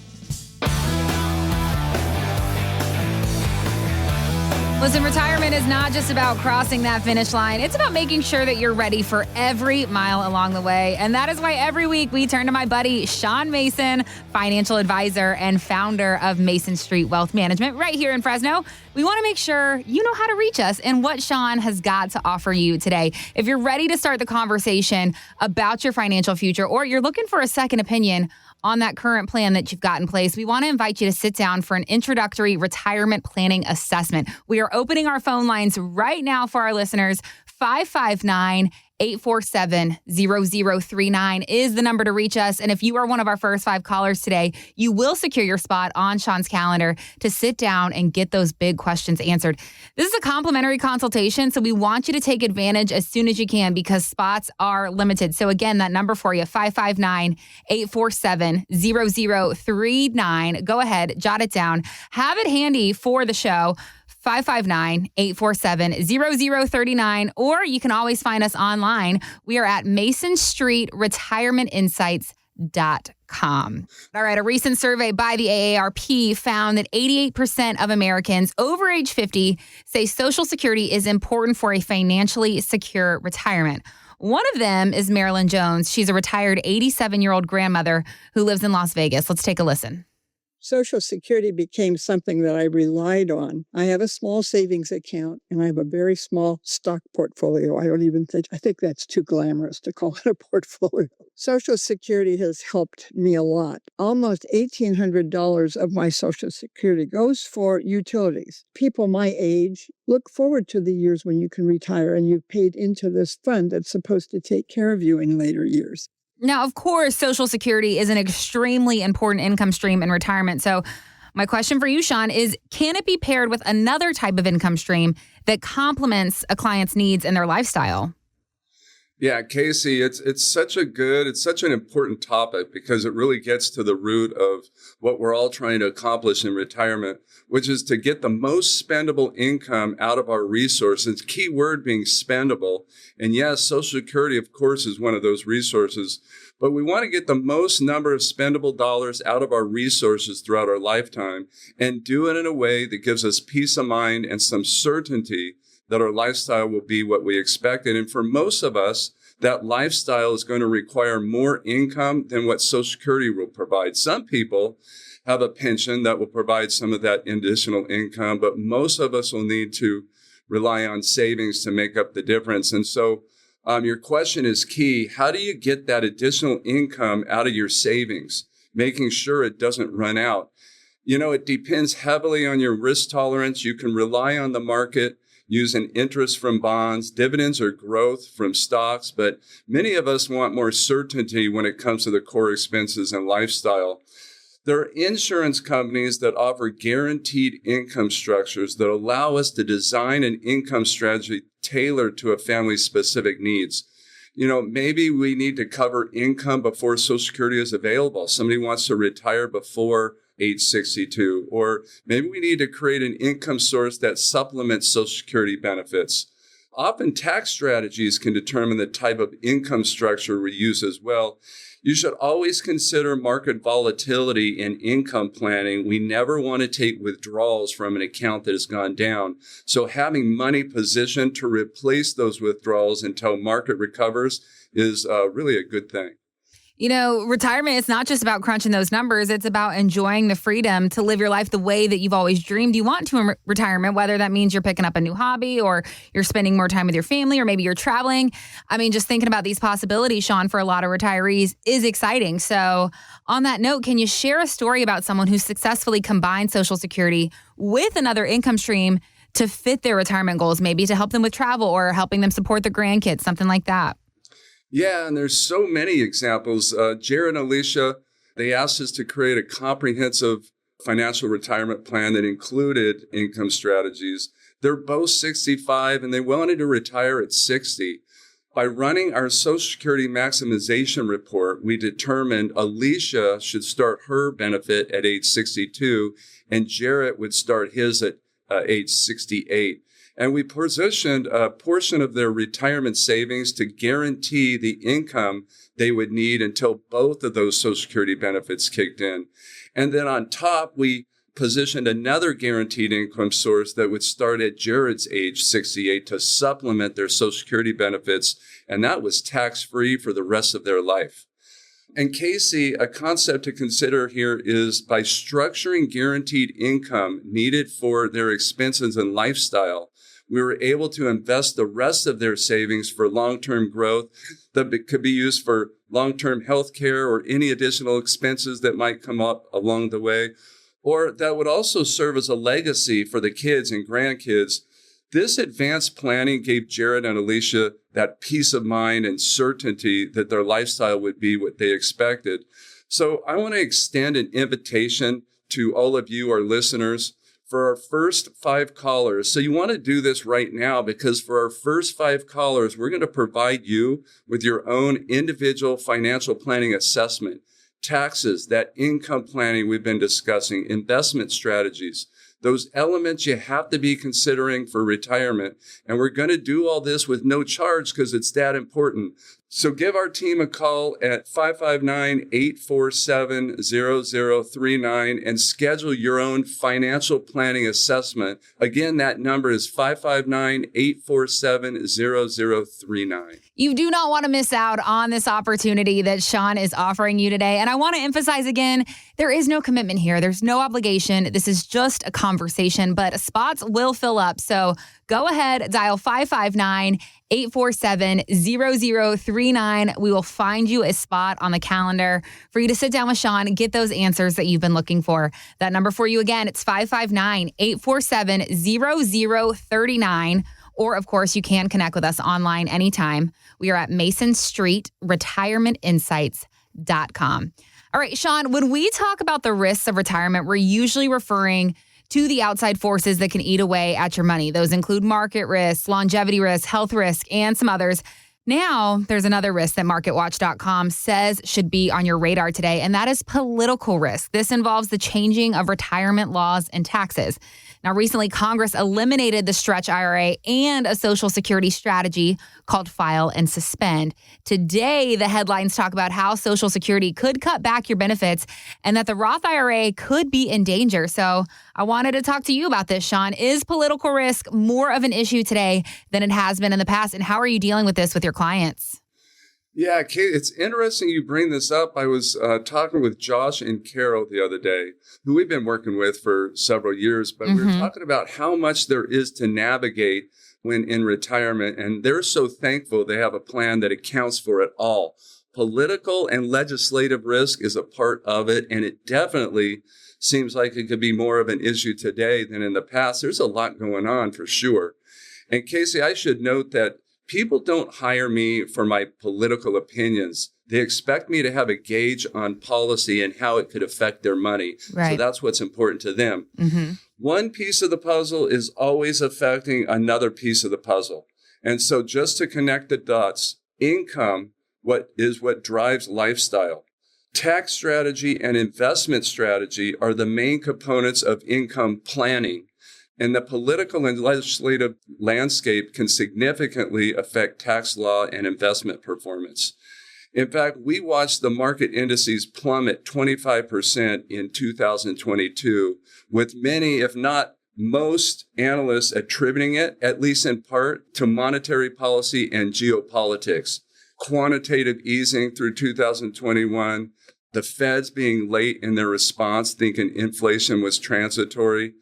Listen, retirement is not just about crossing that finish line. It's about making sure that you're ready for every mile along the way. And that is why every week we turn to my buddy, Sean Mason, financial advisor and founder of Mason Street Wealth Management right here in Fresno. We want to make sure you know how to reach us and what Sean has got to offer you today. If you're ready to start the conversation about your financial future, or you're looking for a second opinion on that current plan that you've got in place, we want to invite you to sit down for an introductory retirement planning assessment. We are opening our phone lines right now for our listeners. 559-847-0039 is the number to reach us. And if you are one of our first 5 callers today, you will secure your spot on Sean's calendar to sit down and get those big questions answered. This is a complimentary consultation, so we want you to take advantage as soon as you can because spots are limited. So again, that number for you, 559-847-0039. Go ahead, jot it down. Have it handy for the show. 559-847-0039, or you can always find us online. We are at masonstreetretirementinsights.com. All right, a recent survey by the AARP found that 88% of Americans over age 50 say Social Security is important for a financially secure retirement. One of them is Marilyn Jones. She's a retired 87-year-old grandmother who lives in Las Vegas. Let's take a listen. Social Security became something that I relied on. I have a small savings account and I have a very small stock portfolio. I think that's too glamorous to call it a portfolio. Social Security has helped me a lot. Almost $1,800 of my Social Security goes for utilities. People my age look forward to the years when you can retire and you've paid into this fund that's supposed to take care of you in later years. Now, of course, Social Security is an extremely important income stream in retirement. So my question for you, Sean, is can it be paired with another type of income stream that complements a client's needs and their lifestyle? Yeah, Casey, it's such an important topic because it really gets to the root of what we're all trying to accomplish in retirement, which is to get the most spendable income out of our resources. Key word being spendable. And yes, Social Security, of course, is one of those resources, but we want to get the most number of spendable dollars out of our resources throughout our lifetime and do it in a way that gives us peace of mind and some certainty that our lifestyle will be what we expected. And for most of us, that lifestyle is going to require more income than what Social Security will provide. Some people have a pension that will provide some of that additional income, but most of us will need to rely on savings to make up the difference. And so your question is key. How do you get that additional income out of your savings, making sure it doesn't run out? You know, it depends heavily on your risk tolerance. You can rely on the market, using interest from bonds, dividends, or growth from stocks. But many of us want more certainty when it comes to the core expenses and lifestyle. There are insurance companies that offer guaranteed income structures that allow us to design an income strategy tailored to a family's specific needs. You know, maybe we need to cover income before Social Security is available. Somebody wants to retire before age 62, or maybe we need to create an income source that supplements Social Security benefits. Often tax strategies can determine the type of income structure we use as well. You should always consider market volatility in income planning. We never want to take withdrawals from an account that has gone down. So having money positioned to replace those withdrawals until market recovers is really a good thing. You know, retirement is not just about crunching those numbers. It's about enjoying the freedom to live your life the way that you've always dreamed you want to in retirement, whether that means you're picking up a new hobby or you're spending more time with your family or maybe you're traveling. I mean, just thinking about these possibilities, Sean, for a lot of retirees is exciting. So on that note, can you share a story about someone who successfully combined Social Security with another income stream to fit their retirement goals, maybe to help them with travel or helping them support their grandkids, something like that? Yeah, and there's so many examples. Jared and Alicia, they asked us to create a comprehensive financial retirement plan that included income strategies. They're both 65 and they wanted to retire at 60. By running our Social Security maximization report, we determined Alicia should start her benefit at age 62 and Jared would start his at age 68. And we positioned a portion of their retirement savings to guarantee the income they would need until both of those Social Security benefits kicked in. And then on top, we positioned another guaranteed income source that would start at Jared's age 68 to supplement their Social Security benefits, and that was tax-free for the rest of their life. And Casey, a concept to consider here is by structuring guaranteed income needed for their expenses and lifestyle, we were able to invest the rest of their savings for long-term growth that could be used for long-term health care or any additional expenses that might come up along the way, or that would also serve as a legacy for the kids and grandkids. This advanced planning gave Jared and Alicia that peace of mind and certainty that their lifestyle would be what they expected. So I want to extend an invitation to all of you, our listeners, for our first 5 callers. So you want to do this right now, because for our first 5 callers, we're going to provide you with your own individual financial planning assessment. Taxes, that income planning we've been discussing, investment strategies, those elements you have to be considering for retirement. And we're going to do all this with no charge because it's that important. So give our team a call at 559-847-0039 and schedule your own financial planning assessment. Again, that number is 559-847-0039. You do not want to miss out on this opportunity that Sean is offering you today. And I want to emphasize again, there is no commitment here. There's no obligation. This is just a conversation, but spots will fill up. So go ahead, dial 559-847-0039. We will find you a spot on the calendar for you to sit down with Sean and get those answers that you've been looking for. That number for you again, it's 559-847-0039. Or, of course, you can connect with us online anytime. We are at Mason Street, retirementinsights.com. All right, Sean, when we talk about the risks of retirement, we're usually referring to the outside forces that can eat away at your money. Those include market risk, longevity risk, health risk, and some others. Now, there's another risk that MarketWatch.com says should be on your radar today, and that is political risk. This involves the changing of retirement laws and taxes. Now, recently, Congress eliminated the stretch IRA and a Social Security strategy called File and Suspend. Today, the headlines talk about how Social Security could cut back your benefits and that the Roth IRA could be in danger. So I wanted to talk to you about this, Sean. Is political risk more of an issue today than it has been in the past? And how are you dealing with this with your clients? Yeah, Kate, it's interesting you bring this up. I was talking with Josh and Carol the other day, who we've been working with for several years, but we were talking about how much there is to navigate when in retirement, and they're so thankful they have a plan that accounts for it all. Political and legislative risk is a part of it, and it definitely seems like it could be more of an issue today than in the past. There's a lot going on for sure. And Casey, I should note that people don't hire me for my political opinions. They expect me to have a gauge on policy and how it could affect their money. Right. So that's what's important to them. One piece of the puzzle is always affecting another piece of the puzzle. And so just to connect the dots, income, what drives lifestyle. Tax strategy and investment strategy are the main components of income planning. And the political and legislative landscape can significantly affect tax law and investment performance. In fact, we watched the market indices plummet 25% in 2022, with many, if not most, analysts attributing it, at least in part, to monetary policy and geopolitics. Quantitative easing through 2021, the Feds being late in their response, thinking inflation was transitory.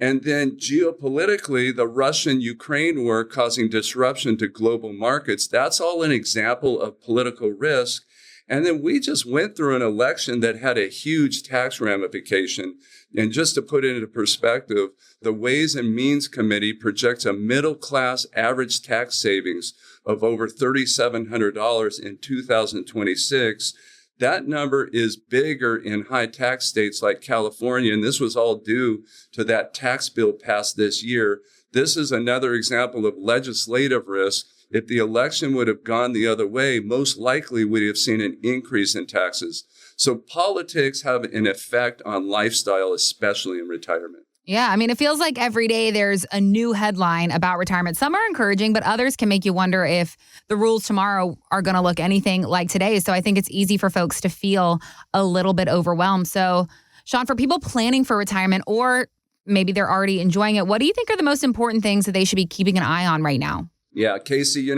And then geopolitically, the Russian-Ukraine war causing disruption to global markets, that's all an example of political risk. And then we just went through an election that had a huge tax ramification. And just to put it into perspective, the Ways and Means Committee projects a middle-class average tax savings of over $3,700 in 2026. That number is bigger in high tax states like California, and this was all due to that tax bill passed this year. This is another example of legislative risk. If the election would have gone the other way, most likely we'd have seen an increase in taxes. So politics have an effect on lifestyle, especially in retirement. Yeah, I mean, it feels like every day there's a new headline about retirement. Some are encouraging, but others can make you wonder if the rules tomorrow are going to look anything like today. So I think it's easy for folks to feel a little bit overwhelmed. So, Sean, for people planning for retirement or maybe they're already enjoying it, what do you think are the most important things that they should be keeping an eye on right now? Yeah, Casey,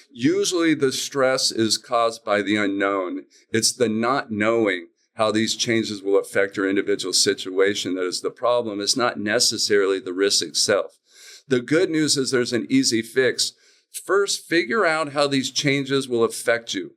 usually the stress is caused by the unknown. It's the not knowing how these changes will affect your individual situation that is the problem. It's not necessarily the risk itself. The good news is there's an easy fix. First, figure out how these changes will affect you,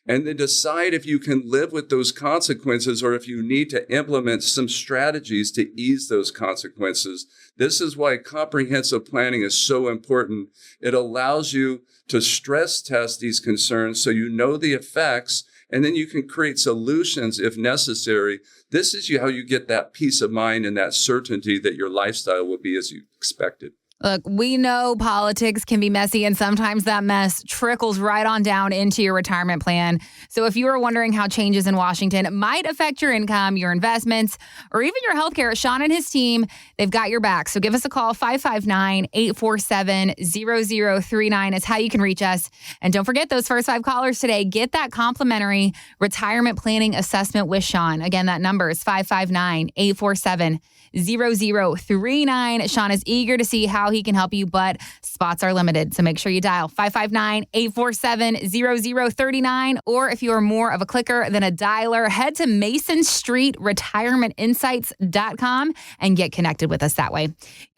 and then decide if you can live with those consequences or if you need to implement some strategies to ease those consequences. This is why comprehensive planning is so important. It allows you to stress test these concerns so you know the effects, and then you can create solutions if necessary. This is how you get that peace of mind and that certainty that your lifestyle will be as you expected. Look, we know politics can be messy, and sometimes that mess trickles right on down into your retirement plan. So if you are wondering how changes in Washington might affect your income, your investments, or even your healthcare, Sean and his team, they've got your back. So give us a call. 559-847-0039 is how you can reach us. And don't forget, those first 5 callers today get that complimentary retirement planning assessment with Sean. Again, that number is 559-847-0039. Sean is eager to see how he can help you, but spots are limited. So make sure you dial 559-847-0039. Or if you are more of a clicker than a dialer, head to MasonStreetRetirementInsights.com and get connected with us that way.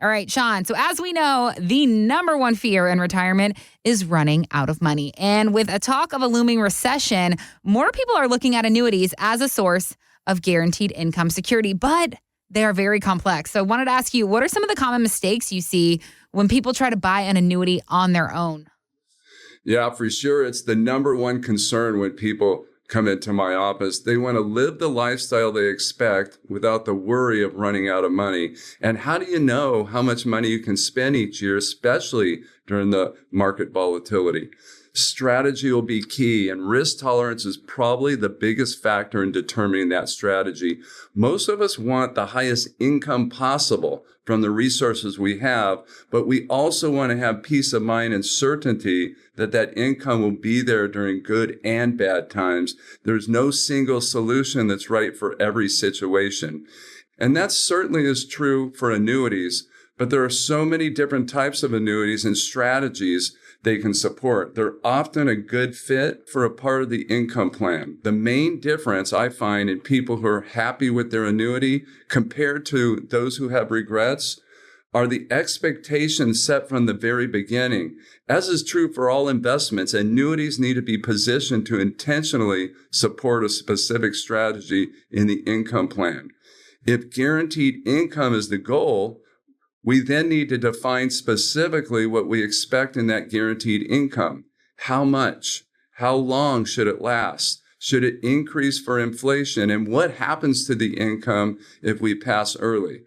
All right, Sean. So as we know, the number one fear in retirement is running out of money. And with a talk of a looming recession, more people are looking at annuities as a source of guaranteed income security. But they are very complex. So I wanted to ask you, what are some of the common mistakes you see when people try to buy an annuity on their own? Yeah, for sure. It's the number one concern when people come into my office. They want to live the lifestyle they expect without the worry of running out of money. And how do you know how much money you can spend each year, especially during the market volatility? Strategy will be key, and risk tolerance is probably the biggest factor in determining that strategy. Most of us want the highest income possible from the resources we have, but we also want to have peace of mind and certainty that that income will be there during good and bad times. There's no single solution that's right for every situation. And that certainly is true for annuities, but there are so many different types of annuities and strategies they can support. They're often a good fit for a part of the income plan. The main difference I find in people who are happy with their annuity compared to those who have regrets are the expectations set from the very beginning. As is true for all investments, annuities need to be positioned to intentionally support a specific strategy in the income plan. If guaranteed income is the goal, we then need to define specifically what we expect in that guaranteed income. How much? How long should it last? Should it increase for inflation? And what happens to the income if we pass early?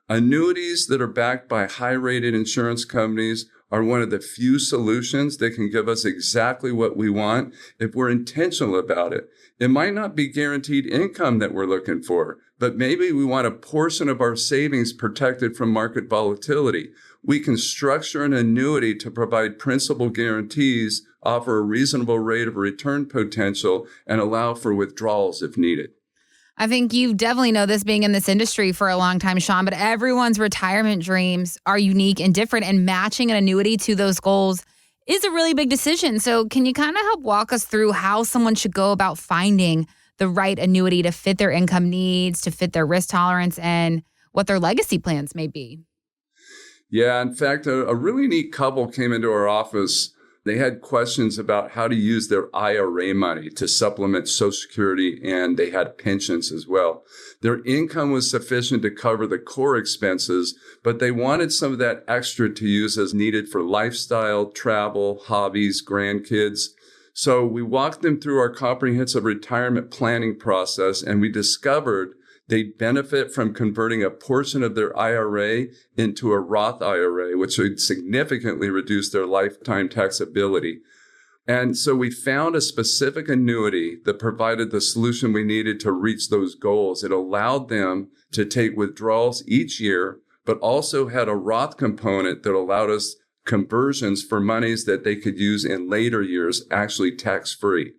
Annuities that are backed by high-rated insurance companies are one of the few solutions that can give us exactly what we want if we're intentional about it. It might not be guaranteed income that we're looking for, but maybe we want a portion of our savings protected from market volatility. We can structure an annuity to provide principal guarantees, offer a reasonable rate of return potential, and allow for withdrawals if needed. I think you definitely know this being in this industry for a long time, Sean, but everyone's retirement dreams are unique and different, and matching an annuity to those goals is a really big decision. So can you kind of help walk us through how someone should go about finding the right annuity to fit their income needs, to fit their risk tolerance, and what their legacy plans may be? Yeah, in fact, a really neat couple came into our office. They had questions about how to use their IRA money to supplement Social Security, and they had pensions as well. Their income was sufficient to cover the core expenses, but they wanted some of that extra to use as needed for lifestyle, travel, hobbies, grandkids. So we walked them through our comprehensive retirement planning process, and we discovered they'd benefit from converting a portion of their IRA into a Roth IRA, which would significantly reduce their lifetime taxability. And so we found a specific annuity that provided the solution we needed to reach those goals. It allowed them to take withdrawals each year, but also had a Roth component that allowed us conversions for monies that they could use in later years, actually tax-free.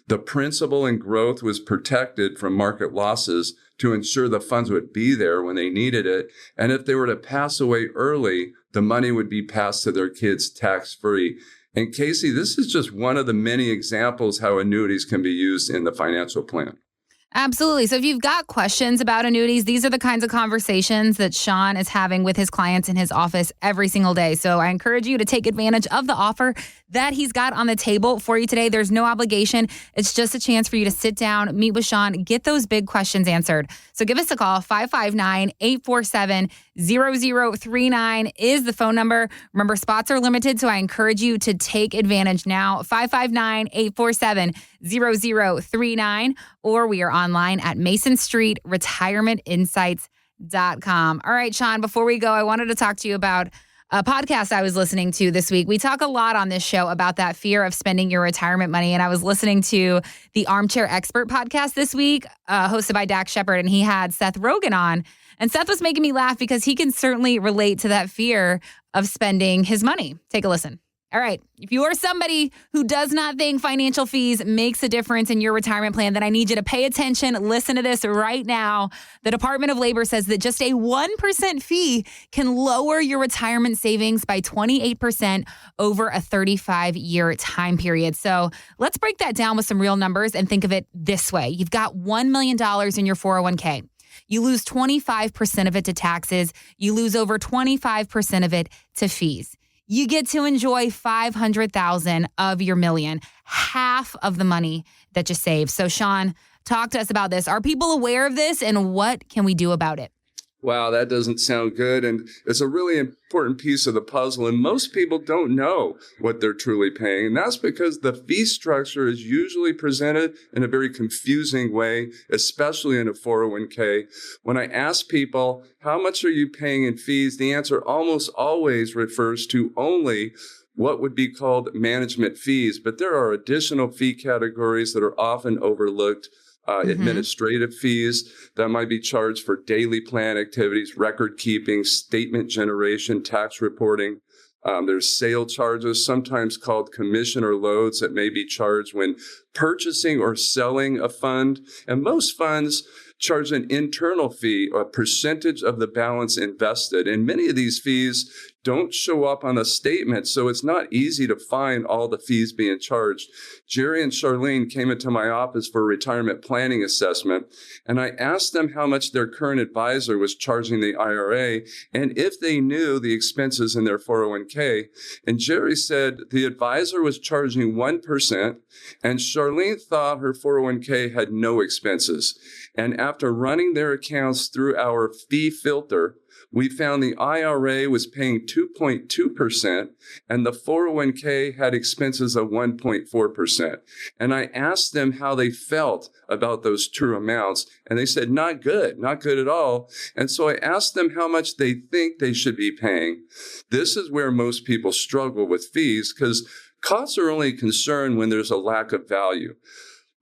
The principal and growth was protected from market losses to ensure the funds would be there when they needed it. And if they were to pass away early, the money would be passed to their kids tax-free. And Casey, this is just one of the many examples how annuities can be used in the financial plan. Absolutely. So if you've got questions about annuities, these are the kinds of conversations that Sean is having with his clients in his office every single day. So I encourage you to take advantage of the offer that he's got on the table for you today. There's no obligation. It's just a chance for you to sit down, meet with Sean, get those big questions answered. So give us a call. 559-847-0039 is the phone number. Remember, spots are limited, so I encourage you to take advantage now. 559-847-0039, or we are online at MasonStreetRetirementInsights.com. All right, Sean, before we go, I wanted to talk to you about a podcast I was listening to this week. We talk a lot on this show about that fear of spending your retirement money. And I was listening to the Armchair Expert podcast this week, hosted by Dax Shepard, and he had Seth Rogen on. And Seth was making me laugh because he can certainly relate to that fear of spending his money. Take a listen. All right. If you are somebody who does not think financial fees makes a difference in your retirement plan, then I need you to pay attention. Listen to this right now. The Department of Labor says that just a 1% fee can lower your retirement savings by 28% over a 35-year time period. So let's break that down with some real numbers and think of it this way. You've got $1 million in your 401k. You lose 25% of it to taxes. You lose over 25% of it to fees. You get to enjoy $500,000 of your million, half of the money that you save. So, Sean, talk to us about this. Are people aware of this, and what can we do about it? Wow, that doesn't sound good. And it's a really important piece of the puzzle. And most people don't know what they're truly paying. And that's because the fee structure is usually presented in a very confusing way, especially in a 401k. When I ask people, how much are you paying in fees? The answer almost always refers to only what would be called management fees. But there are additional fee categories that are often overlooked. Administrative fees that might be charged for daily plan activities, record keeping, statement generation, tax reporting. There's sale charges, sometimes called commission or loads, that may be charged when purchasing or selling a fund. And most funds charge an internal fee, a percentage of the balance invested. And many of these fees don't show up on a statement, so it's not easy to find all the fees being charged. Jerry and Charlene came into my office for a retirement planning assessment, and I asked them how much their current advisor was charging the IRA and if they knew the expenses in their 401k. And Jerry said the advisor was charging 1%, and Charlene thought her 401k had no expenses. And after running their accounts through our fee filter, we found the IRA was paying 2.2% and the 401k had expenses of 1.4%. And I asked them how they felt about those true amounts, and they said, not good at all. And so I asked them how much they think they should be paying. This is where most people struggle with fees, because costs are only a concern when there's a lack of value.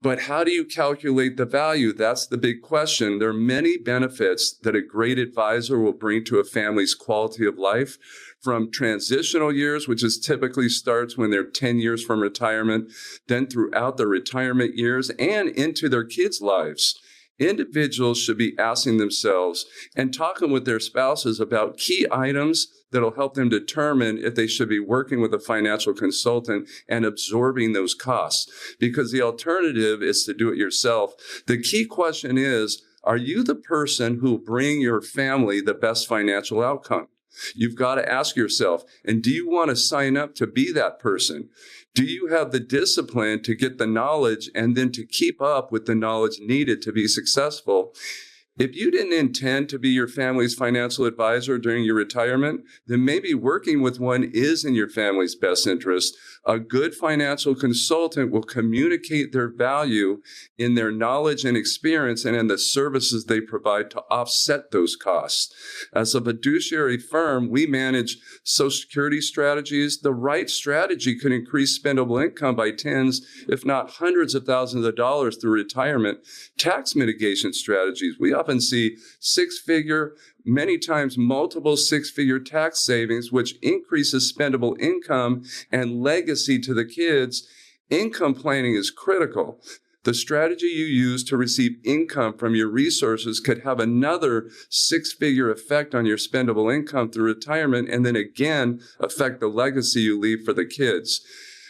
But how do you calculate the value? That's the big question. There are many benefits that a great advisor will bring to a family's quality of life, from transitional years, which is typically starts when they're 10 years from retirement, then throughout their retirement years and into their kids' lives. Individuals should be asking themselves and talking with their spouses about key items that'll help them determine if they should be working with a financial consultant and absorbing those costs, because the alternative is to do it yourself. The key question is, are you the person who will bring your family the best financial outcome? You've got to ask yourself, and do you want to sign up to be that person? Do you have the discipline to get the knowledge and then to keep up with the knowledge needed to be successful? If you didn't intend to be your family's financial advisor during your retirement, then maybe working with one is in your family's best interest. A good financial consultant will communicate their value in their knowledge and experience and in the services they provide to offset those costs. As a fiduciary firm, we manage Social Security strategies. The right strategy could increase spendable income by tens, if not hundreds of thousands of dollars through retirement. Tax mitigation strategies. We often see six-figure, many times multiple six-figure tax savings, which increases spendable income and legacy to the kids. Income planning is critical. The strategy you use to receive income from your resources could have another six-figure effect on your spendable income through retirement, and then again affect the legacy you leave for the kids.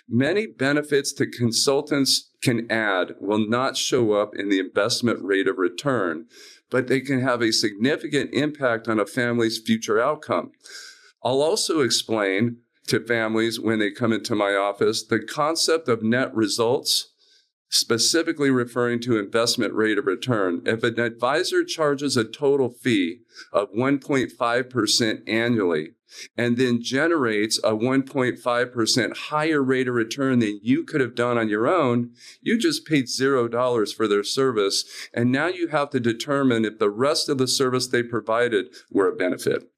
Many benefits that consultants can add will not show up in the investment rate of return, but they can have a significant impact on a family's future outcome. I'll also explain to families when they come into my office the concept of net results, specifically referring to investment rate of return. If an advisor charges a total fee of 1.5% annually and then generates a 1.5% higher rate of return than you could have done on your own, you just paid $0 for their service. And now you have to determine if the rest of the service they provided were a benefit.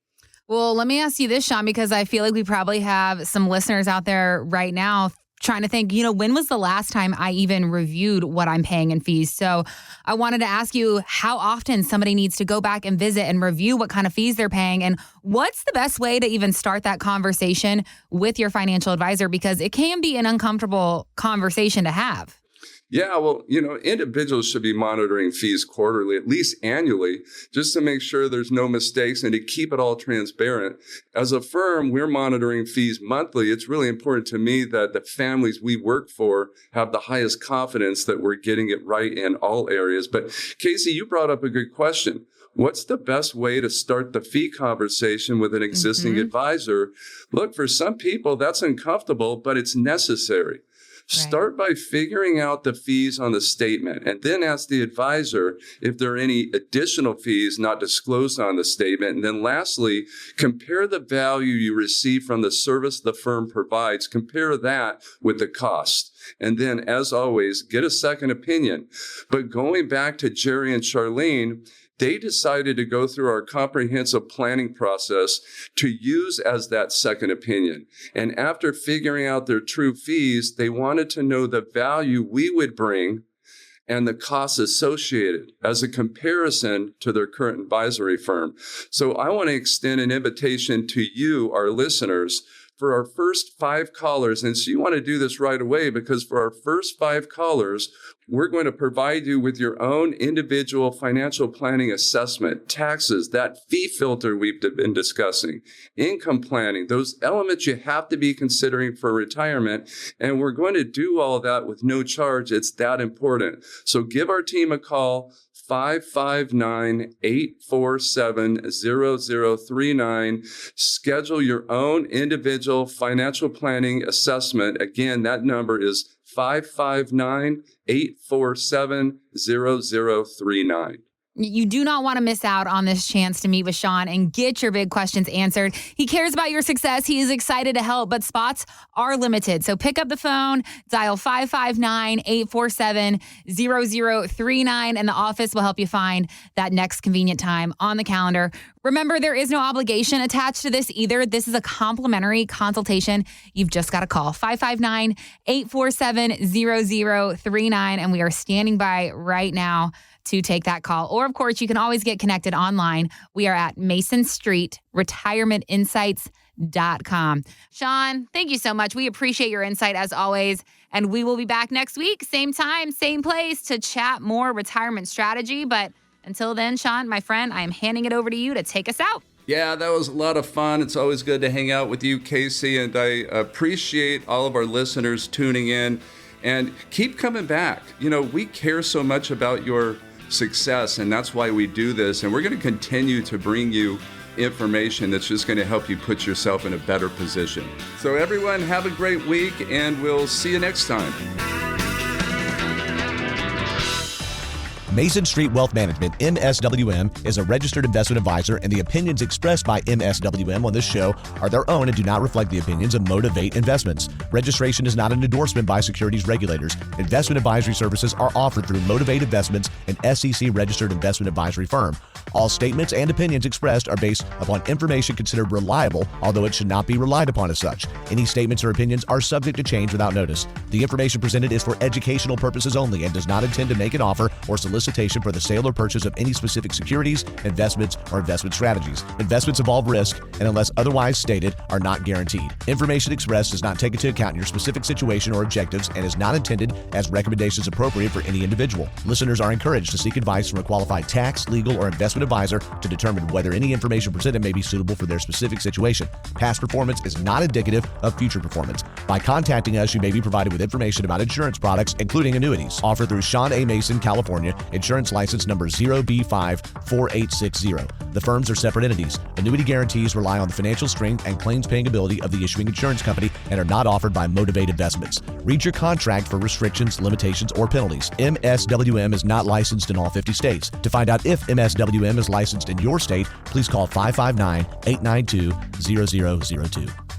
Well, let me ask you this, Sean, because I feel like we probably have some listeners out there right now trying to think, when was the last time I even reviewed what I'm paying in fees? So I wanted to ask you how often somebody needs to go back and visit and review what kind of fees they're paying, and what's the best way to even start that conversation with your financial advisor, because it can be an uncomfortable conversation to have. Yeah, well, individuals should be monitoring fees quarterly, at least annually, just to make sure there's no mistakes and to keep it all transparent. As a firm, we're monitoring fees monthly. It's really important to me that the families we work for have the highest confidence that we're getting it right in all areas. But Casey, you brought up a good question. What's the best way to start the fee conversation with an existing advisor? Look, for some people, that's uncomfortable, but it's necessary. Start by figuring out the fees on the statement and then ask the advisor if there are any additional fees not disclosed on the statement. And then lastly, compare the value you receive from the service the firm provides. Compare that with the cost. And then, as always, get a second opinion. But going back to Jerry and Charlene, they decided to go through our comprehensive planning process to use as that second opinion. And after figuring out their true fees, they wanted to know the value we would bring and the costs associated as a comparison to their current advisory firm. So I want to extend an invitation to you, our listeners, for our first 5 callers. And so you want to do this right away, because for our first 5 callers, we're going to provide you with your own individual financial planning assessment, taxes, that fee filter we've been discussing, income planning, those elements you have to be considering for retirement. And we're going to do all of that with no charge. It's that important. So give our team a call, 559-847-0039. Schedule your own individual financial planning assessment. Again, that number is 559-847-0039. You do not want to miss out on this chance to meet with Sean and get your big questions answered. He cares about your success. He is excited to help, but spots are limited. So pick up the phone, dial 559-847-0039, and the office will help you find that next convenient time on the calendar. Remember, there is no obligation attached to this either. This is a complimentary consultation. You've just got to call 559-847-0039, and we are standing by right now to take that call. Or, of course, you can always get connected online. We are at MasonStreetRetirementInsights.com. Sean, thank you so much. We appreciate your insight as always. And we will be back next week, same time, same place, to chat more retirement strategy. But until then, Sean, my friend, I am handing it over to you to take us out. Yeah, that was a lot of fun. It's always good to hang out with you, Casey. And I appreciate all of our listeners tuning in. And keep coming back. We care so much about your success, and that's why we do this. And we're going to continue to bring you information that's just going to help you put yourself in a better position. So everyone, have a great week, and we'll see you next time. Mason Street Wealth Management, MSWM, is a registered investment advisor, and the opinions expressed by MSWM on this show are their own and do not reflect the opinions of Motivate Investments. Registration is not an endorsement by securities regulators. Investment advisory services are offered through Motivate Investments, an SEC-registered investment advisory firm. All statements and opinions expressed are based upon information considered reliable, although it should not be relied upon as such. Any statements or opinions are subject to change without notice. The information presented is for educational purposes only and does not intend to make an offer or solicit solicitation for the sale or purchase of any specific securities, investments, or investment strategies. Investments involve risk and, unless otherwise stated, are not guaranteed. Information expressed does not take into account your specific situation or objectives and is not intended as recommendations appropriate for any individual. Listeners are encouraged to seek advice from a qualified tax, legal, or investment advisor to determine whether any information presented may be suitable for their specific situation. Past performance is not indicative of future performance. By contacting us, you may be provided with information about insurance products, including annuities. Offered through Sean A. Mason, California, insurance license number 0B54860. The firms are separate entities. Annuity guarantees rely on the financial strength and claims-paying ability of the issuing insurance company and are not offered by Motivate Investments. Read your contract for restrictions, limitations, or penalties. MSWM is not licensed in all 50 states. To find out if MSWM is licensed in your state, please call 559-892-0002.